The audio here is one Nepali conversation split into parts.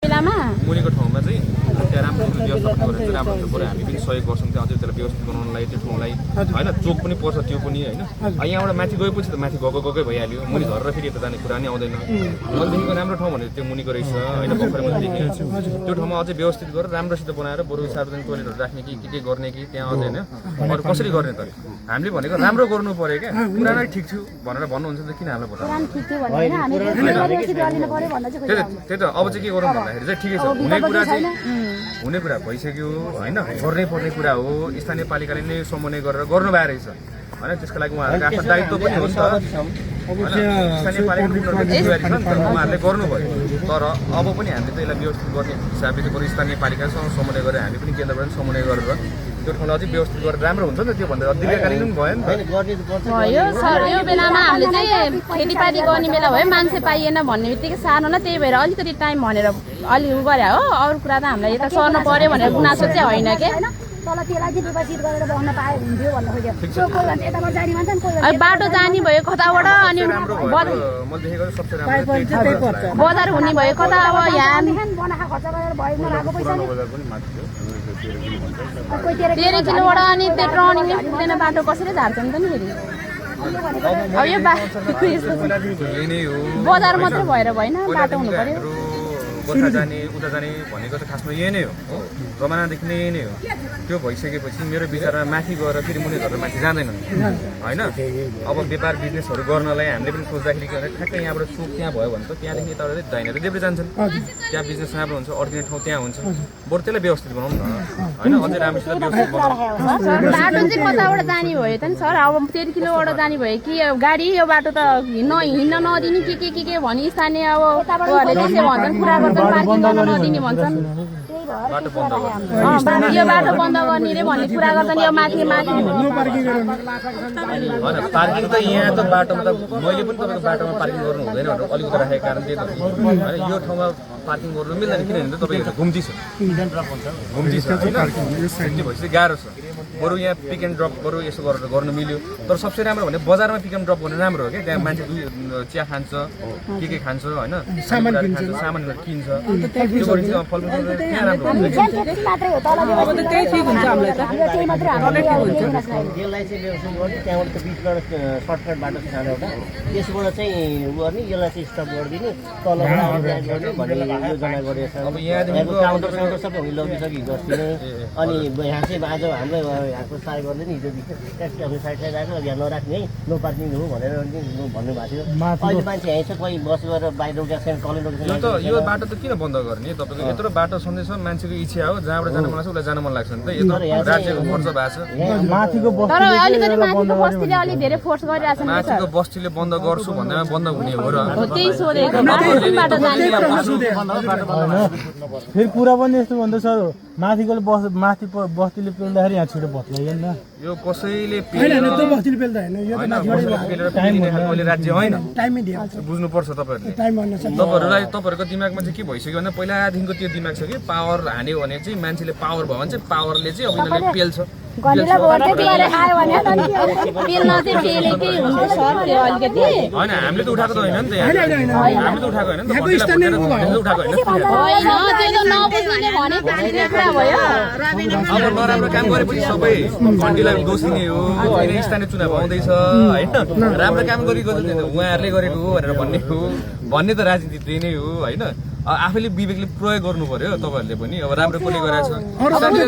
मुनिको ठाउँमा चाहिँ त्यहाँ राम्रो व्यवस्थापन गरेर चाहिँ राम्रो हुन्छ। बरु हामी पनि सहयोग गर्छौँ त्यहाँ अझै त्यसलाई व्यवस्थित बनाउनलाई त्यो ठाउँलाई होइन। चोक पनि पर्छ त्यो पनि होइन। यहाँबाट माथि गएपछि त माथि गएकै भइहाल्यो। मुनि झरेर फेरि यता जाने कुरा नै आउँदैन। मैले देखेको राम्रो ठाउँ भनेर त्यो मुनिको रहेछ होइन। भर्खरै मैले देखेँ त्यो ठाउँमा अझै व्यवस्थित गरेर राम्रोसित बनाएर बरु सार्वजनिक टोयलेटहरू राख्ने कि के गर्ने कि त्यहाँ अझै होइन अरू कसरी गर्ने त हामीले भनेको राम्रो गर्नु पर्यो क्या। पुरानै ठिक थियो भनेर भन्नुहुन्छ त किन हामीलाई बताउनु। त्यही त अब चाहिँ के गरौँ भन्दाखेरि चाहिँ ठिकै छ। हुने कुरा भइसक्यो होइन। गर्नै पर्ने कुरा हो। स्थानीय पालिकाले नै समन्वय गरेर गर्नु भए रहेछ होइन। त्यसको लागि उहाँहरूको आफ्नो दायित्व पनि हो नि त। स्थानीय पालिका उहाँहरूले गर्नुभयो। तर अब पनि हामीले चाहिँ यसलाई व्यवस्थित गर्ने हिसाबले चाहिँ बरु स्थानीय पालिकासँग समन्वय गरेर हामी पनि केन्द्रबाट समन्वय गरेर त्यो ठाउँलाई अझै व्यवस्थित गरेर राम्रो हुन्छ नि त। त्यो भन्दा दीर्घकालीन पनि भयो नि त। भयो सर यो बेलामा हामीले चाहिँ खेतीपाती गर्ने बेला भयो मान्छे पाइएन भन्ने बित्तिकै सानो न त्यही भएर अलिकति टाइम भनेर अलि उ गरे हो। अरू कुरा त हामीलाई यता सर्नु पर्यो भनेर गुनासो चाहिँ होइन के। बाटो जाने भयो कताबाट अनि बजार हुने भयो कता अब यहाँ 13 किलोबाट अनि त्यो टर्निङले पुग्दैन बाटो कसरी झार्छ नि त नि फेरि। अब यो बजार मात्रै भएर भएन बाटो हुनु पर्यो। गोर्खा जाने उता जाने भनेको त खासमा यही नै हो। जमानादेखि नै यही नै हो। त्यो भइसकेपछि मेरो विचारमा माथि गएर फेरि मुनि झरेर माथि जाँदैनन् होइन। अब व्यापार बिजनेसहरू गर्नलाई हामीले पनि सोच्दाखेरि के भने ठ्याक्कै यहाँबाट चोक त्यहाँ भयो भने त त्यहाँदेखि यताबाट दाहिने देब्रे जान्छन्। त्यहाँ बिजनेस राम्रो हुन्छ। अर्डिनेट ठाउँ त्यहाँ हुन्छ। बरु त्यसलाई व्यवस्थित बनाउनु न होइन। अझै राम्रोसित व्यवस्थित बनाउनु। बाटो चाहिँ कताबाट जाने भयो त नि सर। अब 13 किलोबाट जाने भयो कि गाडी यो बाटो त हिँड्न नदिने के भनी स्थानीय अब त्यसै भन्छन् कुरा गर्छन् पार्किङ गर्न नदिने भन्छन्। यो बाटो बन्द गर्ने रे भन्ने कुरा गर्छन्। यो माथि पार्किङ त यहाँ त बाटोमा त मैले पनि तपाईँको बाटोमा पार्किङ गर्नु हुँदैन भनेर अलिकति राखेको कारण त्यही त होइन। यो ठाउँमा पार्किङ गर्नु मिल्दैन किनभने तपाईँको घुम्ती छ होइन। घुम्ती भएपछि गाह्रो छ। बरु यहाँ पिक एन्ड ड्रप बरु यसो गरेर गर्नु मिल्यो। तर सबसे राम्रो भने बजारमा पिक एन्ड ड्रप गर्नु राम्रो हो क्या। त्यहाँ मान्छे चिया खान्छ के खान्छ होइन। सामानहरू किन्छ त्यो गरेपछि फलफुल त्यहाँ राम्रो हुन्छ। यसलाई चाहिँ व्यवस्था गर्ने त्यहाँबाट त बिचबाट सर्टकट बाटो छ सानो एउटा त्यसबाट चाहिँ उ गर्ने यसलाई चाहिँ स्टप गरिदिने तलबाट गर्ने भन्ने योजना गरेको छ। अब यहाँदेखिको काउन्टर सबै हामीले लगिसक्यो हिजोअस्ति नै। अनि यहाँ चाहिँ आज हाम्रो यहाँको सहाय गर्दै नि हिजोदेखि ट्याक्सी हाम्रो साइड राख्नु यहाँ नराख्ने है नो पार्किङ हो भनेर भन्नुभएको थियो। अहिले मान्छे यहीँ छ कोही बस गरेर बाहिर रोकेको छैन कलेज रोकेको छैन। यो बाटो त किन बन्द गर्ने। तपाईँको यत्रो बाटो छँदैछ मान्छेको इच्छा हो जहाँबाट जानु मन लाग्छ उसलाई जानु मन लाग्छ नि त। यत्रो राज्यको खर्च भएको छ। तर अलिकति माथिको बस्तीले अलि धेरै फोर्स गरिरहेछ नि सर। माथिको बस्तीले बन्द गर्छु भन्दैमा बन्द हुने हो र त्यही सोधेको बाटो जाने फेरि कुरा पनि यस्तो भन्दा सर माथिको माथि बस्तीले पेल्दाखेरि यहाँ छिटो बस्दैन न। यो कसैले राज्य होइन बुझ्नुपर्छ तपाईँहरूलाई। तपाईँहरूको दिमागमा चाहिँ के भइसक्यो भने पहिलादेखिको त्यो दिमाग छ कि पावर हान्यो भने चाहिँ मान्छेले पावर भयो भने चाहिँ पावरले चाहिँ अब यिनीहरूले पेल्छ। होइन हामीले त उठाएको त होइन नि त। हामीले त उठाएको होइन नि त। अब नराम्रो काम गरेपछि सबै घन्टीलाई दोषिने हो। स्थानीय चुनाव आउँदैछ होइन। राम्रो काम गरेको उहाँहरूले गरेको हो भनेर भन्ने त राजनीति त्यही नै हो होइन। आफैले विवेकले प्रयोग गर्नु पर्यो तपाईँहरूले पनि। अब राम्रो कसले गरेको छ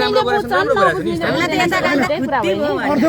राम्रो गरेको छ नि।